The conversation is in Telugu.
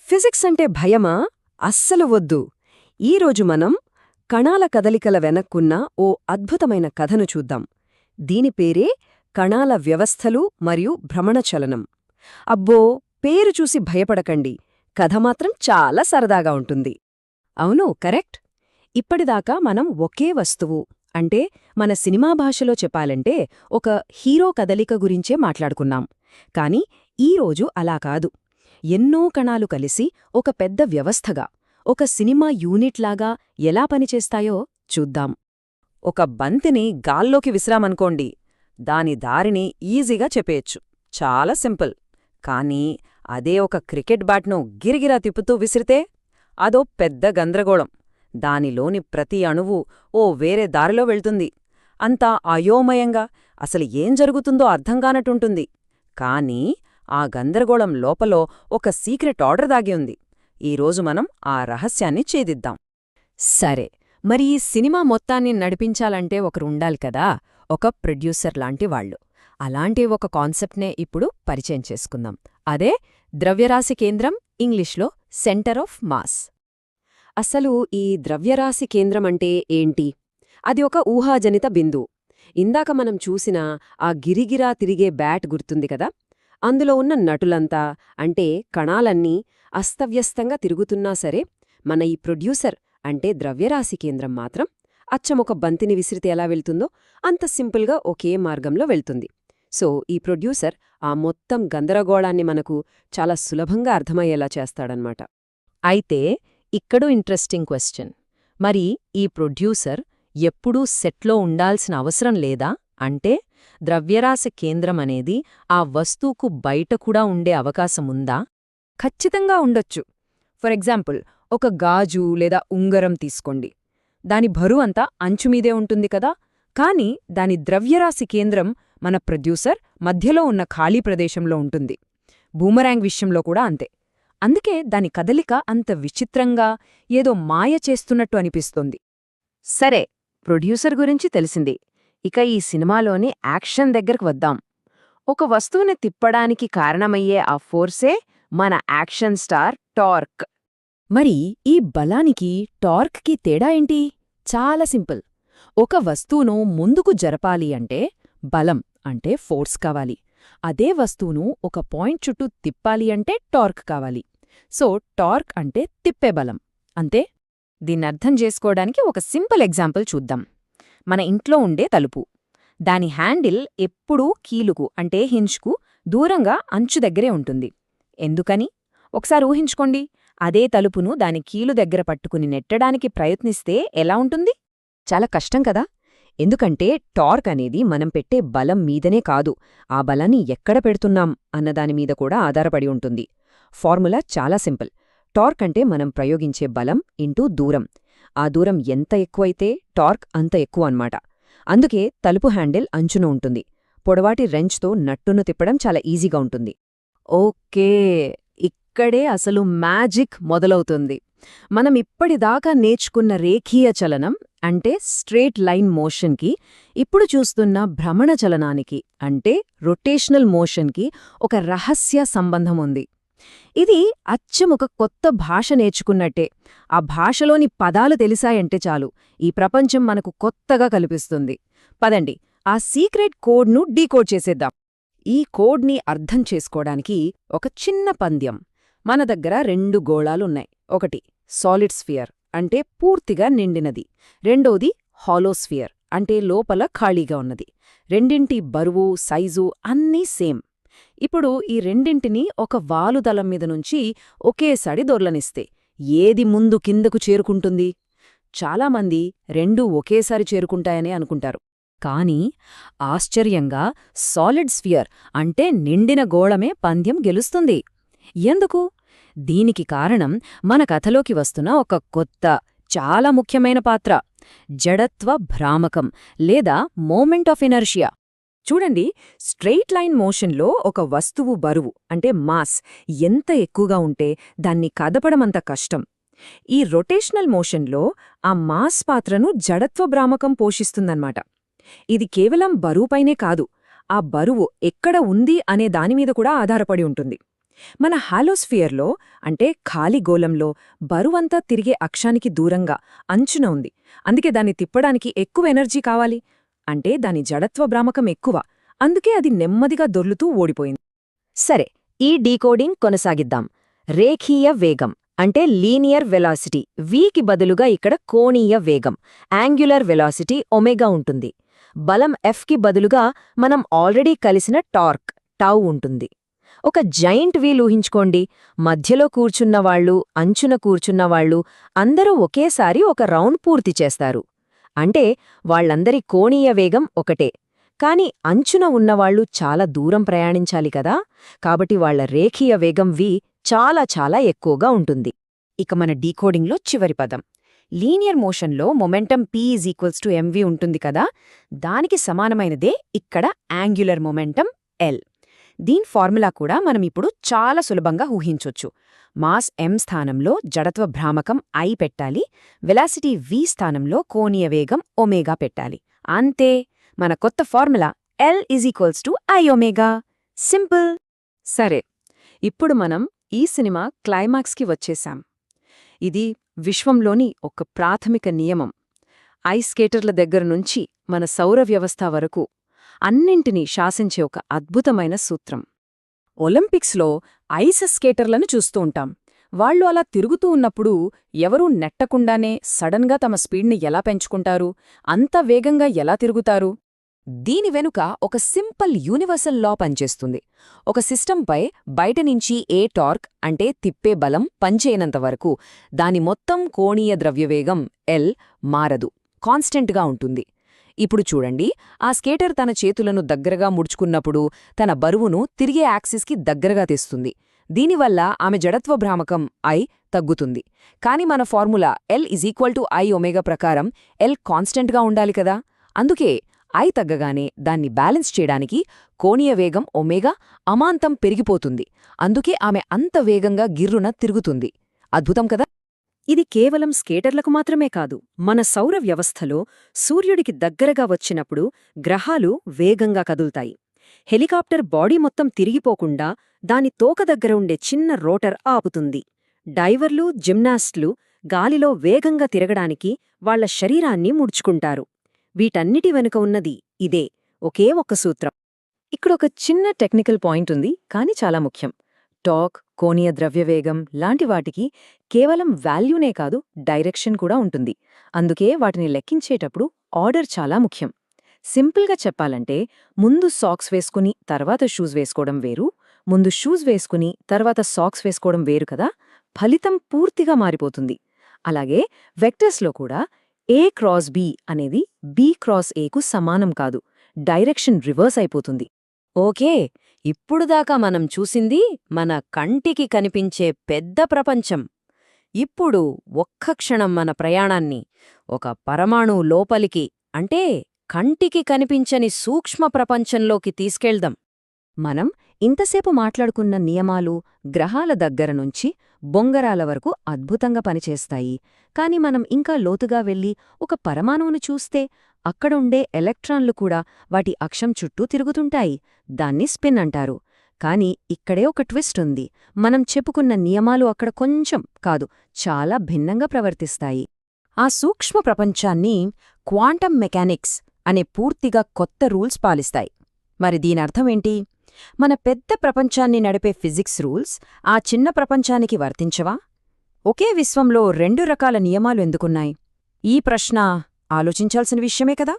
ఫిజిక్స్ అంటే భయమా? అస్సలు వద్దు. ఈరోజు మనం కణాల కదలికల వెనక్కున్న ఓ అద్భుతమైన కథను చూద్దాం. దీని పేరే కణాల వ్యవస్థలు మరియు భ్రమణచలనం. అబ్బో, పేరు చూసి భయపడకండి. కథ మాత్రం చాలా సరదాగా ఉంటుంది. అవును, కరెక్ట్. ఇప్పటిదాకా మనం ఒకే వస్తువు అంటే మన సినిమా భాషలో చెప్పాలంటే ఒక హీరో కదలిక గురించే మాట్లాడుకున్నాం. కాని ఈరోజు అలా కాదు. ఎన్నో కణాలు కలిసి ఒక పెద్ద వ్యవస్థగా, ఒక సినిమా యూనిట్లాగా ఎలా పనిచేస్తాయో చూద్దాం. ఒక బంతిని గాల్లోకి విసిరామనుకోండి, దాని దారిని ఈజీగా చెప్పేయచ్చు. చాలా సింపుల్. కానీ అదే ఒక క్రికెట్ బ్యాట్ను గిరిగిరా తిప్పుతూ విసిరితే అదో పెద్ద గందరగోళం. దానిలోని ప్రతి అణువు ఓ వేరే దారిలో వెళ్తుంది. అంతా అయోమయంగా, అసలు ఏం జరుగుతుందో అర్థంకానట్టుంటుంది. కానీ ఆ గందరగోళం లోపలో ఒక సీక్రెట్ ఆర్డర్ దాగి ఉంది. ఈరోజు మనం ఆ రహస్యాన్ని ఛేదిద్దాం. సరే, మరి ఈ సినిమా మొత్తాన్ని నడిపించాలంటే ఒకరుండాలి కదా, ఒక ప్రొడ్యూసర్ లాంటి వాళ్ళు. అలాంటి ఒక కాన్సెప్ట్నే ఇప్పుడు పరిచయం చేసుకుందాం. అదే ద్రవ్యరాశి కేంద్రం, ఇంగ్లీష్లో సెంటర్ ఆఫ్ మాస్. అసలు ఈ ద్రవ్యరాశి కేంద్రమంటే ఏంటి? అది ఒక ఊహాజనిత బిందువు. ఇందాక మనం చూసిన ఆ గిరిగిరా తిరిగే బ్యాట్ గుర్తుంది కదా, అందులో ఉన్న నటులంతా అంటే కణాలన్నీ అస్తవ్యస్తంగా తిరుగుతున్నా సరే, మన ఈ ప్రొడ్యూసర్ అంటే ద్రవ్యరాశి కేంద్రం మాత్రం అచ్చమొక బంతిని విసిరితే ఎలా వెళ్తుందో అంత సింపుల్గా ఒకే మార్గంలో వెళ్తుంది. సో ఈ ప్రొడ్యూసర్ ఆ మొత్తం గందరగోళాన్ని మనకు చాలా సులభంగా అర్థమయ్యేలా చేస్తాడనమాట. అయితే ఇక్కడో ఇంట్రెస్టింగ్ క్వశ్చన్. మరి ఈ ప్రొడ్యూసర్ ఎప్పుడూ సెట్లో ఉండాల్సిన అవసరం లేదా? అంటే ద్రవ్యరాశి కేంద్రమనేది ఆ వస్తువుకు బయట కూడా ఉండే అవకాశముందా? ఖచ్చితంగా ఉండొచ్చు. ఫర్ ఎగ్జాంపుల్, ఒక గాజు లేదా ఉంగరం తీసుకోండి. దాని బరువంతా అంచుమీదే ఉంటుంది కదా, కాని దాని ద్రవ్యరాశి కేంద్రం మన ప్రొడ్యూసర్ మధ్యలో ఉన్న ఖాళీ ప్రదేశంలో ఉంటుంది. బూమరాంగ్ విషయంలో కూడా అంతే. అందుకే దాని కదలిక అంత విచిత్రంగా, ఏదో మాయ చేస్తున్నట్టు అనిపిస్తోంది. సరే, ప్రొడ్యూసర్ గురించి తెలిసింది. ఇక ఈ సినిమాలోని యాక్షన్ దగ్గరకు వద్దాం. ఒక వస్తువుని తిప్పడానికి కారణమయ్యే ఆ ఫోర్సే మన యాక్షన్ స్టార్ టార్క్. మరి ఈ బలానికి టార్క్కి తేడా ఏంటి? చాలా సింపుల్. ఒక వస్తువును ముందుకు జరపాలి అంటే బలం అంటే ఫోర్స్ కావాలి. అదే వస్తువును ఒక పాయింట్ చుట్టూ తిప్పాలి అంటే టార్క్ కావాలి. సో టార్క్ అంటే తిప్పే బలం అంతే. దీన్నర్థం చేసుకోవడానికి ఒక సింపుల్ ఎగ్జాంపుల్ చూద్దాం. మన ఇంట్లో ఉండే తలుపు. దాని హ్యాండిల్ ఎప్పుడూ కీలుకు అంటే హింజ్కు దూరంగా అంచు దగ్గరే ఉంటుంది. ఎందుకని? ఒకసారి ఊహించుకోండి. అదే తలుపును దాని కీలు దగ్గర పట్టుకుని నెట్టడానికి ప్రయత్నిస్తే ఎలా ఉంటుంది? చాలా కష్టం కదా. ఎందుకంటే టార్క్ అనేది మనం పెట్టే బలం మీదనే కాదు, ఆ బలాన్ని ఎక్కడ పెడుతున్నాం అన్నదానిమీద కూడా ఆధారపడి ఉంటుంది. ఫార్ములా చాలా సింపుల్. టార్క్ అంటే మనం ప్రయోగించే బలం ఇంటూ దూరం. ఆ దూరం ఎంత ఎక్కువైతే టార్క్ అంత ఎక్కువ అన్నమాట. అందుకే తలుపు హ్యాండిల్ అంచున ఉంటుంది. పొడవాటి రెంచ్తో నట్టును తిప్పడం చాలా ఈజీగా ఉంటుంది. ఓకే, ఇక్కడే అసలు మ్యాజిక్ మొదలవుతుంది. మనం ఇప్పటిదాకా నేర్చుకున్న రేఖీయ చలనం అంటే స్ట్రేట్ లైన్ మోషన్కి, ఇప్పుడు చూస్తున్న భ్రమణ చలనానికి అంటే రొటేషనల్ మోషన్కి ఒక రహస్య సంబంధం ఉంది. ఇది అచ్చం ఒక కొత్త భాష నేర్చుకున్నట్టే. ఆ భాషలోని పదాలు తెలిసాయంటే చాలు, ఈ ప్రపంచం మనకు కొత్తగా కల్పిస్తుంది. పదండి, ఆ సీక్రెట్ కోడ్ను డీకోడ్ చేసేద్దాం. ఈ కోడ్ని అర్థం చేసుకోవడానికి ఒక చిన్న పంద్యం. మన దగ్గర 2 గోళాలున్నాయి. ఒకటి సాలిడ్ స్ఫియర్ అంటే పూర్తిగా నిండినది. రెండోది హాలో స్ఫియర్ అంటే లోపల ఖాళీగా ఉన్నది. రెండింటి బరువు, సైజు అన్నీ సేమ్. ఇప్పుడు ఈ రెండింటినీ ఒక వాలుదలం మీద నుంచి ఒకేసారి దొర్లనిస్తే ఏది ముందు కిందకు చేరుకుంటుంది? చాలామంది రెండూ ఒకేసారి చేరుకుంటాయనే అనుకుంటారు. కానీ ఆశ్చర్యంగా సాలిడ్ స్ఫియర్ అంటే నిండిన గోళమే పంద్యం గెలుస్తుంది. ఎందుకు? దీనికి కారణం మన కథలోకి వస్తున్న ఒక కొత్త, చాలా ముఖ్యమైన పాత్ర, జడత్వ భ్రామకం లేదా మోమెంట్ ఆఫ్ ఇనర్షియా. చూడండి, స్ట్రెయిట్ లైన్ మోషన్లో ఒక వస్తువు బరువు అంటే మాస్ ఎంత ఎక్కువగా ఉంటే దాన్ని కదపడమంత కష్టం. ఈ రొటేషనల్ మోషన్లో ఆ మాస్ పాత్రను జడత్వ భ్రామకం పోషిస్తుందన్నమాట. ఇది కేవలం బరువుపైనే కాదు, ఆ బరువు ఎక్కడ ఉంది అనే దానిమీద కూడా ఆధారపడి ఉంటుంది. మన హాలోస్ఫియర్లో అంటే ఖాళీ గోళంలో బరువంతా తిరిగే అక్షానికి దూరంగా అంచున ఉంది. అందుకే దాన్ని తిప్పడానికి ఎక్కువ ఎనర్జీ కావాలి. అంటే దాని జడత్వ భ్రామకం ఎక్కువ. అందుకే అది నెమ్మదిగా దొర్లుతూ ఓడిపోయింది. సరే, ఈ డీకోడింగ్ కొనసాగిద్దాం. రేఖీయ వేగం అంటే లీనియర్ వెలాసిటీ వీకి బదులుగా ఇక్కడ కోణీయ వేగం యాంగ్యులర్ వెలాసిటీ ఒమేగా ఉంటుంది. బలం ఎఫ్కి బదులుగా మనం ఆల్రెడీ కలిసిన టార్క్ టౌ ఉంటుంది. ఒక జైంట్ వీల్ ఊహించుకోండి. మధ్యలో కూర్చున్నవాళ్లు, అంచున కూర్చున్నవాళ్లు అందరూ ఒకేసారి ఒక రౌండ్ పూర్తి చేస్తారు. అంటే వాళ్లందరి కోణీయ వేగం ఒకటే. కాని అంచున ఉన్నవాళ్లు చాలా దూరం ప్రయాణించాలి కదా, కాబట్టి వాళ్ల రేఖీయ వేగం v చాలా చాలా ఎక్కువగా ఉంటుంది. ఇక మన డీకోడింగ్లో చివరి పదం లీనియర్ మోషన్లో మొమెంటం p = mv ఉంటుంది కదా, దానికి సమానమైనదే ఇక్కడ యాంగ్యులర్ మొమెంటం l. దీని ఫార్ములా కూడా మనం ఇప్పుడు చాలా సులభంగా ఊహించొచ్చు. మాస్ m స్థానంలో జడత్వ భ్రామకం I పెట్టాలి, వెలాసిటీ v స్థానంలో కోణీయ వేగం ఒమేగా పెట్టాలి. అంతే, మన కొత్త ఫార్ములా L = Iω. సింపుల్. సరే, ఇప్పుడు మనం ఈ సినిమా క్లైమాక్స్కి వచ్చేశాం. ఇది విశ్వంలోని ఒక ప్రాథమిక నియమం. ఐస్ స్కేటర్ల దగ్గరనుంచి మన సౌర వ్యవస్థ వరకు అన్నింటినీ శాసించే ఒక అద్భుతమైన సూత్రం. ఒలింపిక్స్లో ఐస్ స్కేటర్లను చూస్తూ ఉంటాం. వాళ్లు అలా తిరుగుతూ ఉన్నప్పుడు ఎవరూ నెట్టకుండానే సడన్గా తమ స్పీడ్ని ఎలా పెంచుకుంటారు, అంత వేగంగా ఎలా తిరుగుతారు? దీని వెనుక ఒక సింపుల్ యూనివర్సల్ లా పనిచేస్తుంది. ఒక సిస్టంపై బయటనుంచి ఏ టార్క్ అంటే తిప్పే బలం పనిచేయనంతవరకు దాని మొత్తం కోణీయ ద్రవ్యవేగం L మారదు, కాన్స్టెంట్గా ఉంటుంది. ఇప్పుడు చూడండి, ఆ స్కేటర్ తన చేతులను దగ్గరగా ముడుచుకున్నప్పుడు తన బరువును తిరిగే యాక్సిస్కి దగ్గరగా తెస్తుంది. దీనివల్ల ఆమె జడత్వ భ్రామకం I తగ్గుతుంది. కాని మన ఫార్ములా L = Iω ప్రకారం L కాన్స్టెంట్గా ఉండాలి కదా. అందుకే I తగ్గగానే దాన్ని బ్యాలెన్స్ చేయడానికి కోణీయ వేగం ఒమేగా అమాంతం పెరిగిపోతుంది. అందుకే ఆమె అంత వేగంగా గిర్రున తిరుగుతుంది. అద్భుతం కదా. ఇది కేవలం స్కేటర్లకు మాత్రమే కాదు. మన సౌర వ్యవస్థలో సూర్యుడికి దగ్గరగా వచ్చినప్పుడు గ్రహాలు వేగంగా కదులుతాయి. హెలికాప్టర్ బాడీ మొత్తం తిరిగిపోకుండా దాని తోక దగ్గర ఉండే చిన్న రోటర్ ఆపుతుంది. డైవర్లు, జిమ్నాస్ట్లు గాలిలో వేగంగా తిరగడానికి వాళ్ల శరీరాన్ని ముడుచుకుంటారు. వీటన్నిటి వెనుక ఉన్నది ఇదే, ఒకే ఒక్క సూత్రం. ఇక్కడొక చిన్న టెక్నికల్ పాయింట్ ఉంది, కాని చాలా ముఖ్యం. టార్క్, కోణీయ ద్రవ్యవేగం లాంటి వాటికి కేవలం వాల్యూనే కాదు, డైరెక్షన్ కూడా ఉంటుంది. అందుకే వాటిని లెక్కించేటప్పుడు ఆర్డర్ చాలా ముఖ్యం. సింపుల్గా చెప్పాలంటే, ముందు సాక్స్ వేసుకుని తర్వాత షూస్ వేసుకోవడం వేరు, ముందు షూస్ వేసుకుని తర్వాత సాక్స్ వేసుకోవడం వేరు కదా. ఫలితం పూర్తిగా మారిపోతుంది. అలాగే వెక్టర్స్లో కూడా A క్రాస్ B అనేది B క్రాస్ Aకు సమానం కాదు, డైరెక్షన్ రివర్స్ అయిపోతుంది. ఓకే, ఇప్పుడుదాకా మనం చూసింది మన కంటికి కనిపించే పెద్ద ప్రపంచం. ఇప్పుడు ఒక్క క్షణం మన ప్రయాణాన్ని ఒక పరమాణువు లోపలికి, అంటే కంటికి కనిపించని సూక్ష్మ ప్రపంచంలోకి తీసుకెళ్దాం. మనం ఇంతసేపు మాట్లాడుకున్న నియమాలు గ్రహాల దగ్గరనుంచి బొంగరాల వరకు అద్భుతంగా పనిచేస్తాయి. కాని మనం ఇంకా లోతుగా వెళ్ళి ఒక పరమాణువును చూస్తే అక్కడుండే ఎలక్ట్రాన్లు కూడా వాటి అక్షం చుట్టూ తిరుగుతుంటాయి. దాన్ని స్పిన్ అంటారు. కాని ఇక్కడే ఒక ట్విస్ట్ ఉంది. మనం చెప్పుకున్న నియమాలు అక్కడ కొంచెం కాదు, చాలా భిన్నంగా ప్రవర్తిస్తాయి. ఆ సూక్ష్మ ప్రపంచాన్ని క్వాంటం మెకానిక్స్ అనే పూర్తిగా కొత్త రూల్స్ పాలిస్తాయి. మరి దీనర్థమేంటి? మన పెద్ద ప్రపంచాన్ని నడిపే ఫిజిక్స్ రూల్స్ ఆ చిన్న ప్రపంచానికి వర్తించవా? ఒకే విశ్వంలో రెండు రకాల నియమాలు ఎందుకున్నాయి? ఈ ప్రశ్న ఆలోచించాల్సిన విషయమే కదా.